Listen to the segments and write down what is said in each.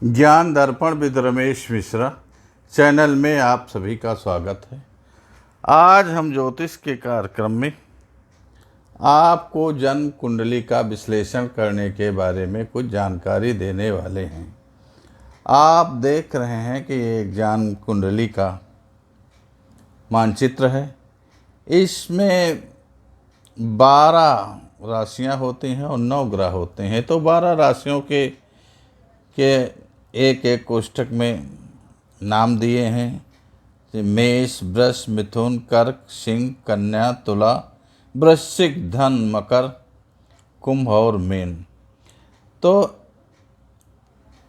ज्ञान दर्पण with Ramesh Mishra channel में आप सभी का स्वागत है। आज हम ज्योतिष के कार्यक्रम में आपको जन्म कुंडली का विश्लेषण करने के बारे में कुछ जानकारी देने वाले हैं। आप देख रहे हैं कि ये एक जन्म कुंडली का मानचित्र है। इसमें 12 राशियां होती हैं और 9 ग्रह होते हैं। तो 12 राशियों के एक एक कोष्ठक में नाम दिए हैं। मेष, वृष, मिथुन, कर्क, सिंह, कन्या, तुला, वृश्चिक, धन, मकर, कुंभ और मीन। तो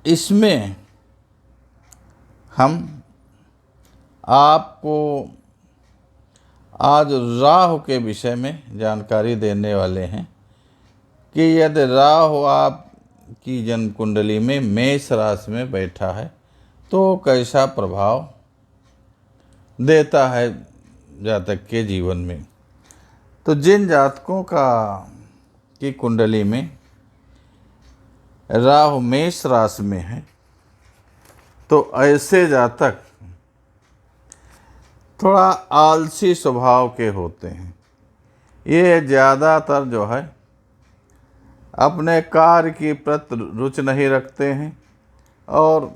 इसमें हम आपको आज राहु के विषय में जानकारी देने वाले हैं कि यदि राहु आप की जन्म कुंडली में मेष राशि में बैठा है तो कैसा प्रभाव देता है जातक के जीवन में। तो जिन जातकों की कुंडली में राहु मेष राशि में है तो ऐसे जातक थोड़ा आलसी स्वभाव के होते हैं। ये ज़्यादातर जो है अपने कार्य की प्रति रुचि नहीं रखते हैं और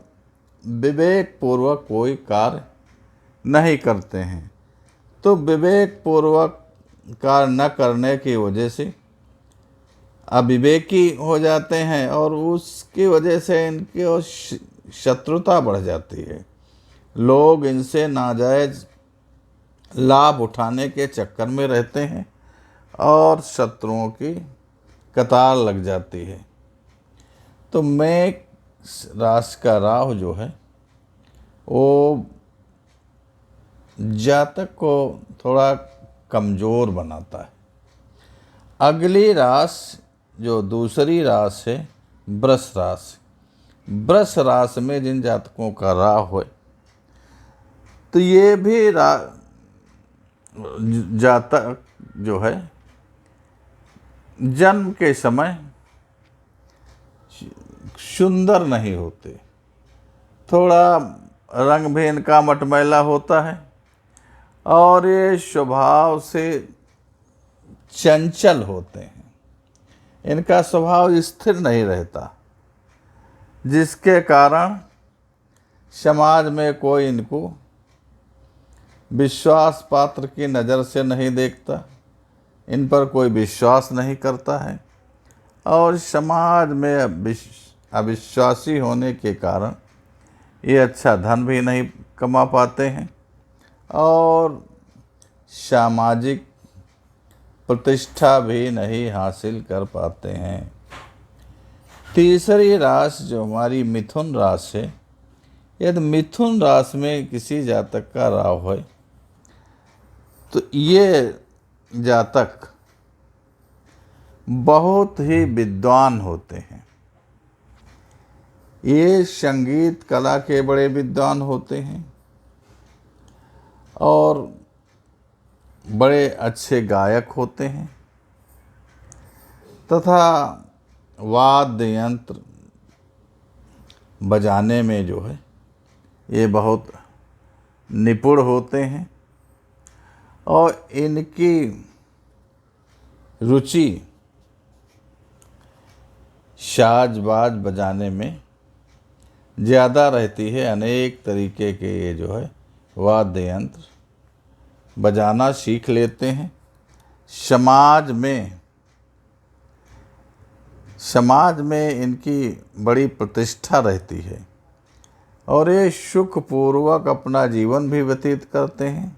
विवेक पूर्वक कोई कार्य नहीं करते हैं। तो विवेक पूर्वक कार्य न करने की वजह से अविवेकी हो जाते हैं और उसकी वजह से इनकी शत्रुता बढ़ जाती है। लोग इनसे नाजायज लाभ उठाने के चक्कर में रहते हैं और शत्रुओं की कतार लग जाती है। तो मेष राशि का राहु जो है वो जातक को थोड़ा कमज़ोर बनाता है। अगली राशि जो दूसरी राशि है वृष राशि। वृष राशि में जिन जातकों का राहु है तो ये भी जातक जो है जन्म के समय सुंदर नहीं होते। थोड़ा रंग भी इनका मटमैला होता है और ये स्वभाव से चंचल होते हैं। इनका स्वभाव स्थिर नहीं रहता, जिसके कारण समाज में कोई इनको विश्वास पात्र की नज़र से नहीं देखता, इन पर कोई विश्वास नहीं करता है और समाज में अविश्वासी होने के कारण ये अच्छा धन भी नहीं कमा पाते हैं और सामाजिक प्रतिष्ठा भी नहीं हासिल कर पाते हैं। तीसरी राशि जो हमारी मिथुन राशि है, यदि मिथुन राशि में किसी जातक का राहु है तो ये जातक बहुत ही विद्वान होते हैं। ये संगीत कला के बड़े विद्वान होते हैं और बड़े अच्छे गायक होते हैं तथा वाद्य यंत्र बजाने में जो है ये बहुत निपुण होते हैं और इनकी रुचि साज बाज बजाने में ज़्यादा रहती है। अनेक तरीके के ये जो है वाद्य यंत्र बजाना सीख लेते हैं। समाज में इनकी बड़ी प्रतिष्ठा रहती है और ये सुखपूर्वक अपना जीवन भी व्यतीत करते हैं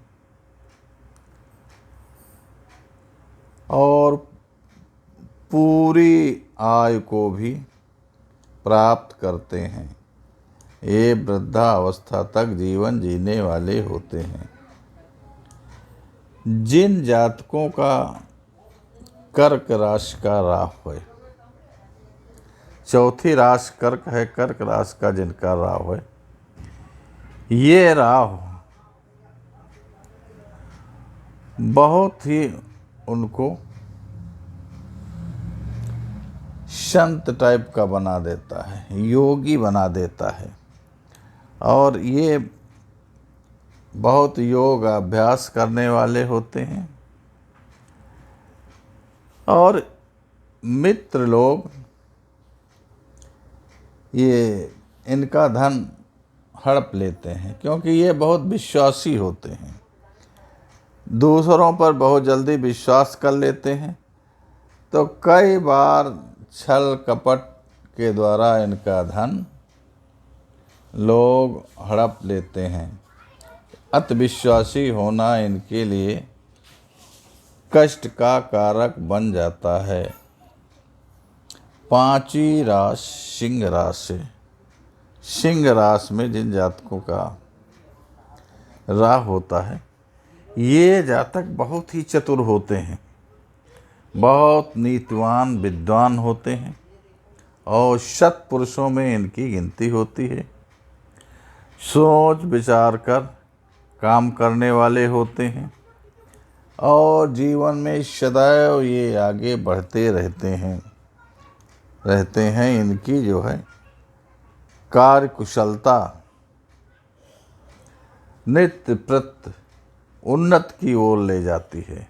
और पूरी आयु को भी प्राप्त करते हैं। ये वृद्धावस्था तक जीवन जीने वाले होते हैं। जिन जातकों का कर्क राशि का राहु है, चौथी राशि कर्क है, कर्क राशि का जिनका राहु है, ये राहु बहुत ही उनको संत टाइप का बना देता है, योगी बना देता है। और ये बहुत योग अभ्यास करने वाले होते हैं। और मित्र लोग ये इनका धन हड़प लेते हैं, क्योंकि ये बहुत विश्वासी होते हैं, दूसरों पर बहुत जल्दी विश्वास कर लेते हैं। तो कई बार छल कपट के द्वारा इनका धन लोग हड़प लेते हैं। अति विश्वासी होना इनके लिए कष्ट का कारक बन जाता है। पांचवी राशि सिंह राशि। सिंह राशि में जिन जातकों का राहु होता है, ये जातक बहुत ही चतुर होते हैं, बहुत नीतिवान विद्वान होते हैं और सत्पुरुषों में इनकी गिनती होती है। सोच विचार कर काम करने वाले होते हैं और जीवन में सदैव ये आगे बढ़ते रहते हैं। इनकी जो है कार्य कुशलता नित्य प्रति उन्नत की ओर ले जाती है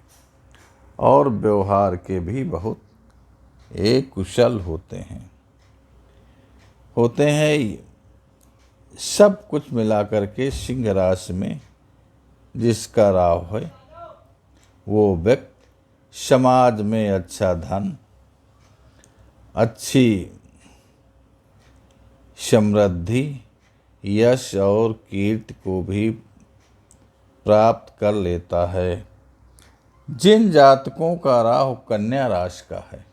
और व्यवहार के भी बहुत एक कुशल होते हैं। सब कुछ मिलाकर के सिंह राशि में जिसका राहु है, वो व्यक्ति समाज में अच्छा धन, अच्छी समृद्धि, यश और कीर्ति को भी प्राप्त कर लेता है। जिन जातकों का राहु कन्या राशि का है,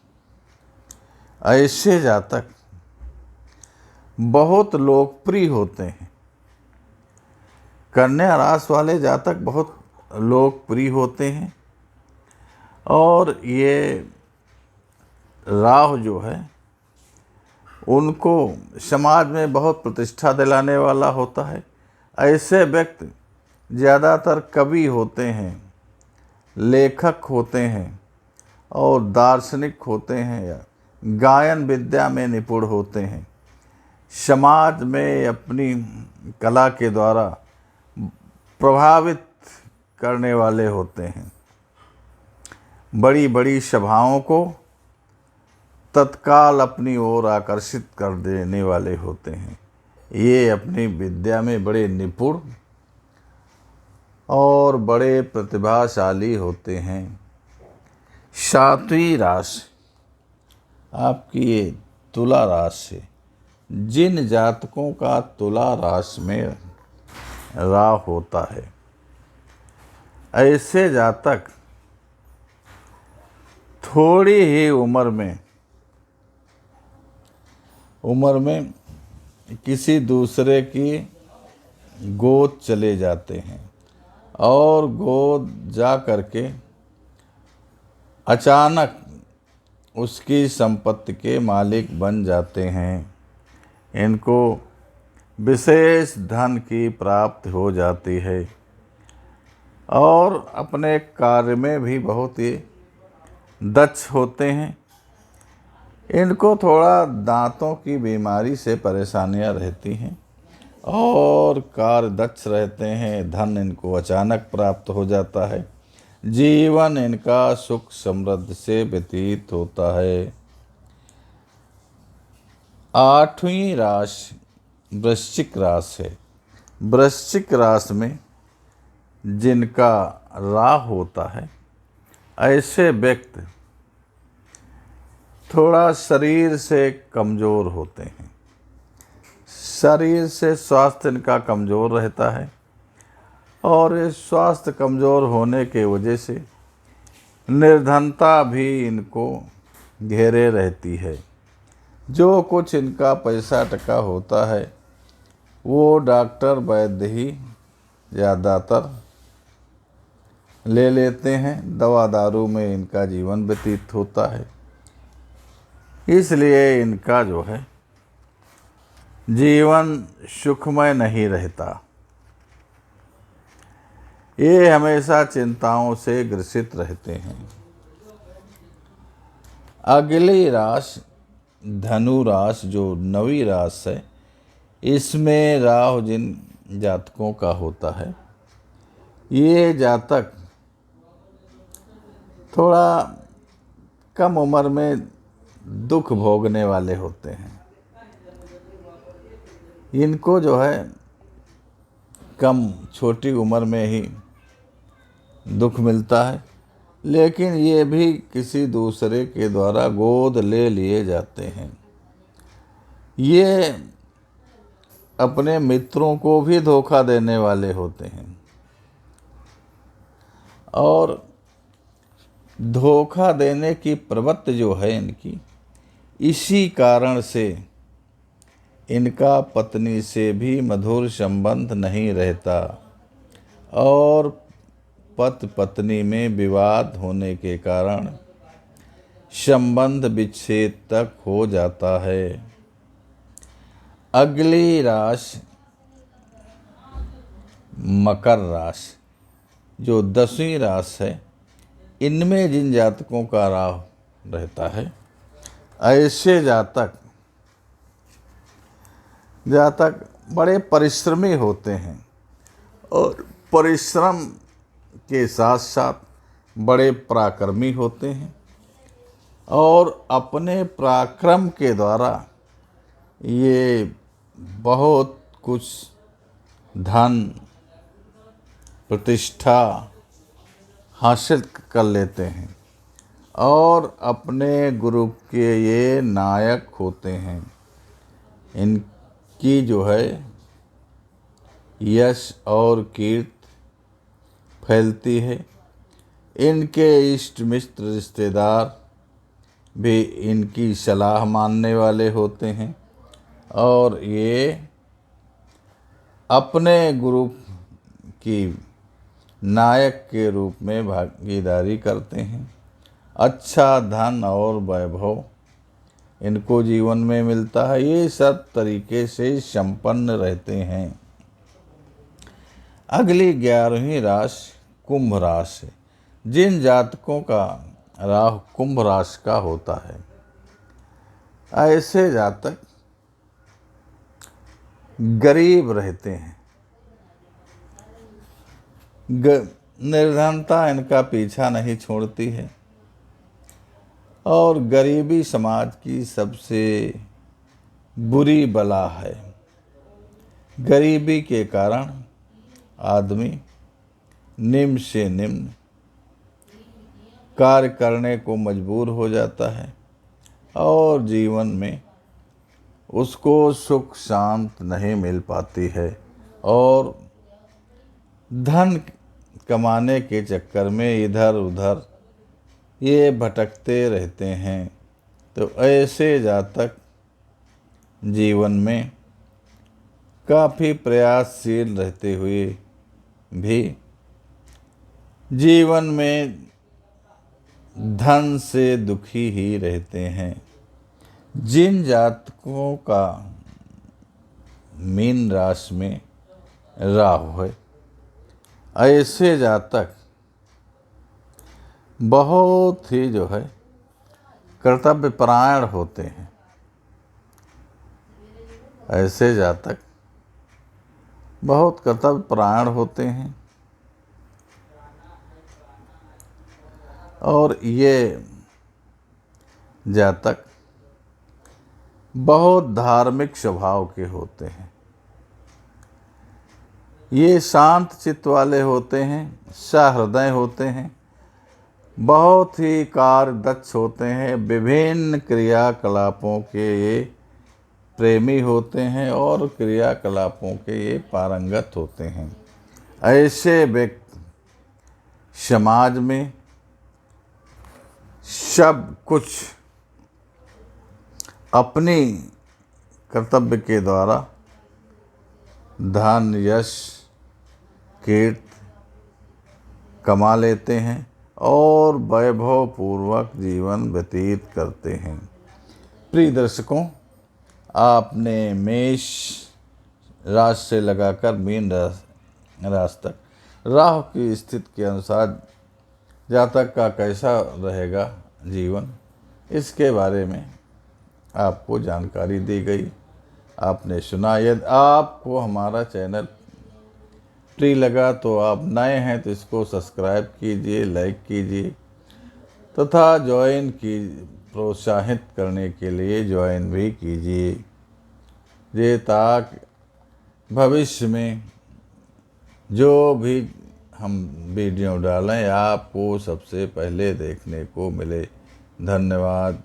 ऐसे जातक बहुत लोकप्रिय होते हैं। कन्या राशि वाले जातक बहुत लोकप्रिय होते हैं और ये राहु जो है उनको समाज में बहुत प्रतिष्ठा दिलाने वाला होता है। ऐसे व्यक्ति ज़्यादातर कवि होते हैं, लेखक होते हैं और दार्शनिक होते हैं या गायन विद्या में निपुण होते हैं। समाज में अपनी कला के द्वारा प्रभावित करने वाले होते हैं। बड़ी बड़ी सभाओं को तत्काल अपनी ओर आकर्षित कर देने वाले होते हैं। ये अपनी विद्या में बड़े निपुण और बड़े प्रतिभाशाली होते हैं। सातवीं राशि आपकी ये तुला राशि। जिन जातकों का तुला राशि में राहु होता है, ऐसे जातक थोड़ी ही उम्र में किसी दूसरे की गोद चले जाते हैं और गोद जा करके अचानक उसकी संपत्ति के मालिक बन जाते हैं। इनको विशेष धन की प्राप्ति हो जाती है और अपने कार्य में भी बहुत ही दक्ष होते हैं। इनको थोड़ा दांतों की बीमारी से परेशानियां रहती हैं और कार्य दक्ष रहते हैं। धन इनको अचानक प्राप्त हो जाता है। जीवन इनका सुख समृद्धि से व्यतीत होता है। आठवीं राशि वृश्चिक राशि है। वृश्चिक राशि में जिनका राहु होता है, ऐसे व्यक्ति थोड़ा शरीर से कमज़ोर होते हैं। शरीर से स्वास्थ्य इनका कमज़ोर रहता है और इस स्वास्थ्य कमज़ोर होने के वजह से निर्धनता भी इनको घेरे रहती है। जो कुछ इनका पैसा टका होता है वो डॉक्टर वैद्य ही ज़्यादातर ले लेते हैं। दवा दारू में इनका जीवन व्यतीत होता है। इसलिए इनका जो है जीवन सुखमय नहीं रहता। ये हमेशा चिंताओं से ग्रसित रहते हैं। अगली राशि धनु राशि जो नवी राशि है, इसमें राहु जिन जातकों का होता है, ये जातक थोड़ा कम उम्र में दुख भोगने वाले होते हैं। इनको जो है कम छोटी उम्र में ही दुख मिलता है, लेकिन ये भी किसी दूसरे के द्वारा गोद ले लिए जाते हैं। ये अपने मित्रों को भी धोखा देने वाले होते हैं और धोखा देने की प्रवृत्ति जो है इनकी, इसी कारण से इनका पत्नी से भी मधुर संबंध नहीं रहता और पति पत्नी में विवाद होने के कारण संबंध विच्छेद तक हो जाता है। अगली राशि मकर राशि, जो 10वीं राशि है, इनमें जिन जातकों का राहु रहता है, ऐसे जातक बड़े परिश्रमी होते हैं और परिश्रम के साथ साथ बड़े पराक्रमी होते हैं और अपने पराक्रम के द्वारा ये बहुत कुछ धन प्रतिष्ठा हासिल कर लेते हैं और अपने ग्रुप के ये नायक होते हैं। इनकी जो है यश और कीर्ति फैलती है। इनके इष्ट मित्र रिश्तेदार भी इनकी सलाह मानने वाले होते हैं और ये अपने ग्रुप की नायक के रूप में भागीदारी करते हैं। अच्छा धन और वैभव इनको जीवन में मिलता है। ये सब तरीके से संपन्न रहते हैं। अगली 11वीं राशि कुंभ राशि, जिन जातकों का राहु कुंभ राशि का होता है, ऐसे जातक गरीब रहते हैं। निर्धनता इनका पीछा नहीं छोड़ती है और गरीबी समाज की सबसे बुरी बला है। गरीबी के कारण आदमी निम्न से निम्न कार्य करने को मजबूर हो जाता है और जीवन में उसको सुख शांत नहीं मिल पाती है और धन कमाने के चक्कर में इधर उधर ये भटकते रहते हैं। तो ऐसे जातक जीवन में काफ़ी प्रयासशील रहते हुए भी जीवन में धन से दुखी ही रहते हैं। जिन जातकों का मीन राशि में राहु है, ऐसे जातक बहुत ही जो है कर्तव्य परायण होते हैं। ऐसे जातक बहुत कर्तव्य परायण होते हैं और ये जातक बहुत धार्मिक स्वभाव के होते हैं। ये शांत चित्त वाले होते हैं, सहृदय होते हैं, बहुत ही कार्यदक्ष होते हैं, विभिन्न क्रियाकलापों के ये प्रेमी होते हैं और क्रियाकलापों के ये पारंगत होते हैं। ऐसे व्यक्ति समाज में सब कुछ अपनी कर्तव्य के द्वारा धन यश कीर्ति कमा लेते हैं और वैभव पूर्वक जीवन व्यतीत करते हैं। प्रिय दर्शकों, आपने मेष राशि से लगाकर मीन राशि तक राहु की स्थिति के अनुसार जातक का कैसा रहेगा जीवन, इसके बारे में आपको जानकारी दी गई, आपने सुना। यदि आपको हमारा चैनल फ्री लगा तो आप नए हैं तो इसको सब्सक्राइब कीजिए, लाइक कीजिए तथा ज्वाइन की प्रोत्साहित करने के लिए ज्वाइन भी कीजिए, ये ताकि भविष्य में जो भी हम वीडियो डालें आपको सबसे पहले देखने को मिले। धन्यवाद।